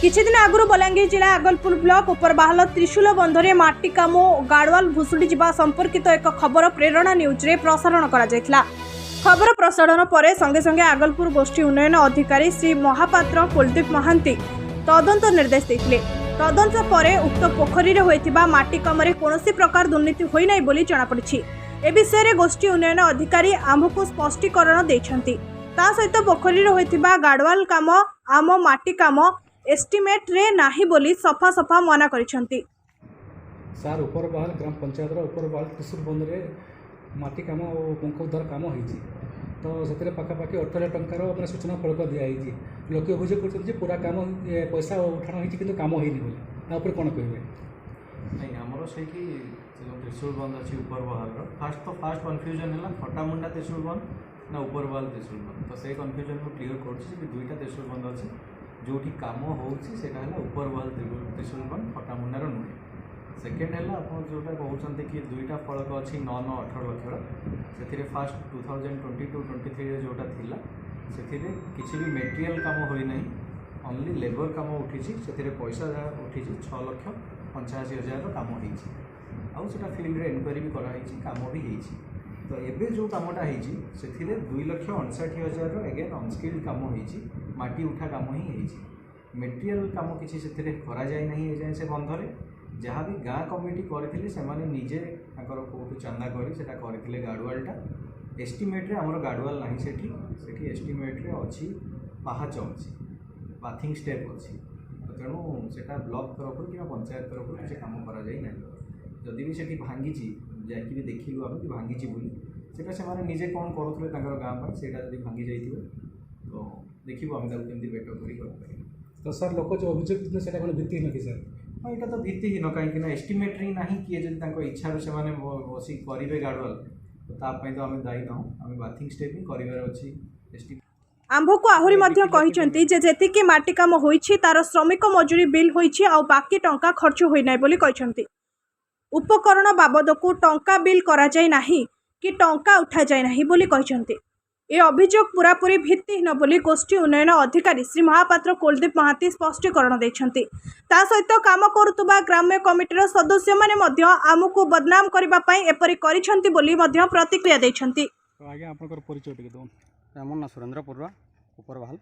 किछि दिन आगुरु बलांगीर जिला आगलपुर ब्लॉक उपरबाहल त्रिशूल बंधरे माटी काम गाड़वाल भुसुड़ी जिबा संपर्कित एक खबर प्रेरणा न्यूज रे प्रसारण करा जायथिला। खबर प्रसारण पर संगे संगे आगलपुर गोष्ठी उन्नयन अधिकारी श्री महापात्र कुलदीप महांती तदंत निर्देश देथिले। तदंत पर उक्त पोखरी रे होइथिबा माटी काम रे कोनोसी प्रकार दुर्नीति होई नै बोली जणा पड़िछि। ए विषय रे गोष्ठी उन्नयन अधिकारी आमको स्पष्टीकरण दैछन्ति। ता सहित पोखरी रे होइथिबा गाड़वाल काम आम माटी काम एस्टिमेट रे नाही बोली सफा सफा मना करिसंती। सार उपरबाहल ग्राम पंचायत उपरबाहल त्रिशूल बंधरे माटी काम और पंख उद्धार काम होती तो से पाखापाखि 18 लाख टंकार मैंने सूचना फलक दिखाई लोक अभियोग कर पूरा काम पैसा उठाण होती कि कम होनी बोली कौन कहे नहीं आमर से त्रिशूल बंध अच्छी उपरबाहल फास्ट कन्फ्यूजन है फटामुंडा त्रिशूल बंध ना उपरबाहल त्रिशूल बंध तो से कन्फ्यूजन को क्लीयर कर दुईटा त्रिशूल बंध अच्छी जो कम होटा है उपरबाहल त्रिशूल बंध फटामुंडार नुहे सेकेंड है आप जोटा कहते कि दुईटा फलक अच्छी 9-9-18 लक्ष से फास्ट 2022-23 जोटा थिला से किसी भी मेटेरियल काम होना ओनली लेबर काम उठी से पैसा जहाँ उठी 6,85,000 काम होटा फिल्ड एनक्वारी भी कराई काम भी होती तो एबे जो कामटा होती से 2,59,000 एगेन अनस्किल्ड काम होती माटी उठा काम ही मेटेरियल काम किसी से करा जाए नहीं एजाए से बंधरे जहाँ भी गाँ कमिटी करते से निजे कौटू चांदा करते गाड़वालटा एस्टिमेट आमर गाड़वाल ना से एस्टिमेट अच्छी पाहाच अच्छी पाथिंग स्टेप अच्छी तेणु से ब्लॉक तरफ कि पंचायत तरफ किसी काम कराई जदि भी से भांगी जाकि देखलु आम कि भांगी बोली से निजे कौन करुले गाँव से भांगी जाइए तो देखू आम कमी बेटर कर तो सर लोक जो अभियोग से भित्तिहीन कि सर हाँ यहाँ तो भित्तिहीन कहीं एस्टिमेट ही ना किए जब इच्छार से बस करेंगे गाड़वाल तो तापाई तो आम दायी ना आम बाथिंग स्टेप ही करार अच्छी आंभको आहुरी मध्य कहिसंती जे जेतिकी माटी काम होईछि तार श्रमिक मजूरी बिल होईछि आ बाकी टंका खर्च होई नै बोली कहिसंती। उपकरण बाबदकू टंका बिल करा जाय नाही कि टंका उठा जाय नाही बोली कहिसंती। ए अभियोग पूरापूरी भित्तिहीन बोली गोष्ठी उन्नयन अधिकारी श्री महापात्र कुलदीप महांती स्पष्टीकरण दैछंती। ता सहित काम करुतबा ग्राम्य कमिटीर सदस्य माने मध्य आमको बदनाम करबा पई एपरि करिसंती बोली मध्य प्रतिक्रिया दैछंती। तो आगे आपनकर परिचय टिके दो रामन ना सुरेंद्र पुरवा उपरबाहल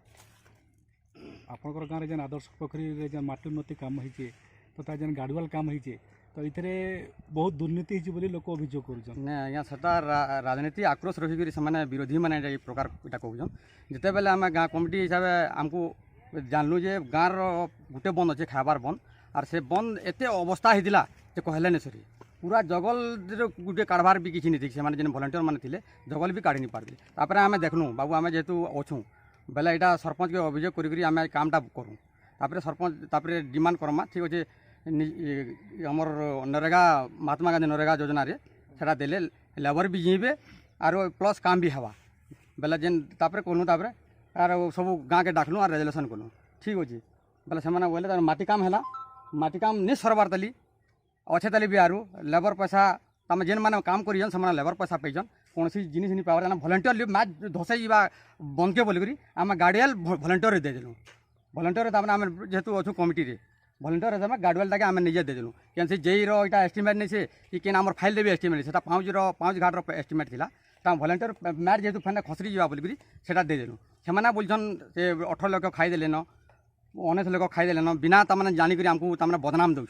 आपनकर गाँव में जेन आदर्श पोखरी जेन माटी उन्नति काम होइछे तो ता जेन गाड़वाल काम होइछे तो इथरे बहुत दुर्नीति होइछे बोली लोक अभियोग करूछन ने यहाँ सेटा राजनीति आक्रोश रखिक से विरोधी मैंने ये प्रकार इटा कहूँ जिते बेले आम गाँ कमिटी हिसाब से आमको जानलु जे गाँव गोटे बंद अच्छे खाबार बंद और से बंद एत अवस्था होता जे कहले नहीं सरी पूरा जगल गोटे काढ़बार भी किसी नहीं से जेन भलेंटियर मैंने जगल भी काढ़ी नहीं पार्बे तापर आम देखलु बाबू आम जेहेतु अच्छू बेले यहाँ सरपंच के अभियोग करें कामटा करूँ तापर सरपंच तापर डिमांड करमा ठीक अच्छे आमर नरेगा महात्मा गांधी नरेगा योजना रे सेटा देले लेबर भी जीबे आरो प्लस काम भी हवा बेले जेन तापर कहलु तापर आर सब गाँ के डाकलु और रेजुलेसन कलु ठीक अच्छे बेले से बोले माटी काम है माटी काम नहीं सरबार तली अच्छे तली भी आरु लेबर पैसा तमें जेन मैंने काम करिजन से लेबर पैसा पाइजन कौन सी जिनिस नहीं पावर भलेंटियर मैच धसई बंद के बोलिक आम गाड़ियाल भलेंटियर देदेलु भलेंटियर आम जेहेतु अच्छु कमिटी भलेंटियर हिसाब गाड़वाल टाके आम निजे देदेलु क्या से जेई रा एस्टिमेट नहीं से कि केन आम फाइल देवी एस्टिमेट से पाँच घाट एस्टिमेट था भलेंटियर मैच जेहेतु फैन खसरी जा बोलिक देदेलु से बोलछन से 18 लाख खाईदेलेन 19 लाख खाईदेलेन बिना तमें जानिक आमको तमें बदनाम दौन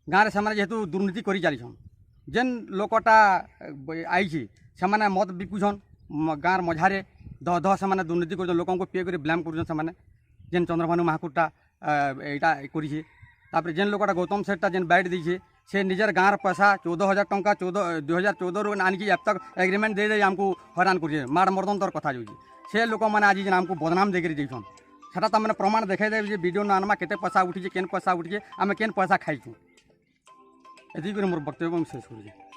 गाँव से जेहेतु दुर्नीति कर चलीछन जेन लोकटा आई से मद बिकुछन गाँव मझारे दह दह से दुर्नीति कर लोक पे कर ब्लेम कर जेन चंद्रभानु महाकुटा यहाँ जेन लोकटा गौतम सेठटा जेन बैठ दीजिए से निजर गाँव पैसा 14,000 टंका 2014 आनिक अब तक एग्रीमेंट दे दे आमको हैरान कर माड़ मर्दन तर कथा जाऊँगी से लोक मैंने आज जेन आमको बदनाम देकर देन सेटा तो मैंने प्रमाण देखा देवे वीडियो न आनमा केते पैसा उठी केन पैसा उठी आम केन पैसा खाइछू एति मोर वक्तव्य शेष कर।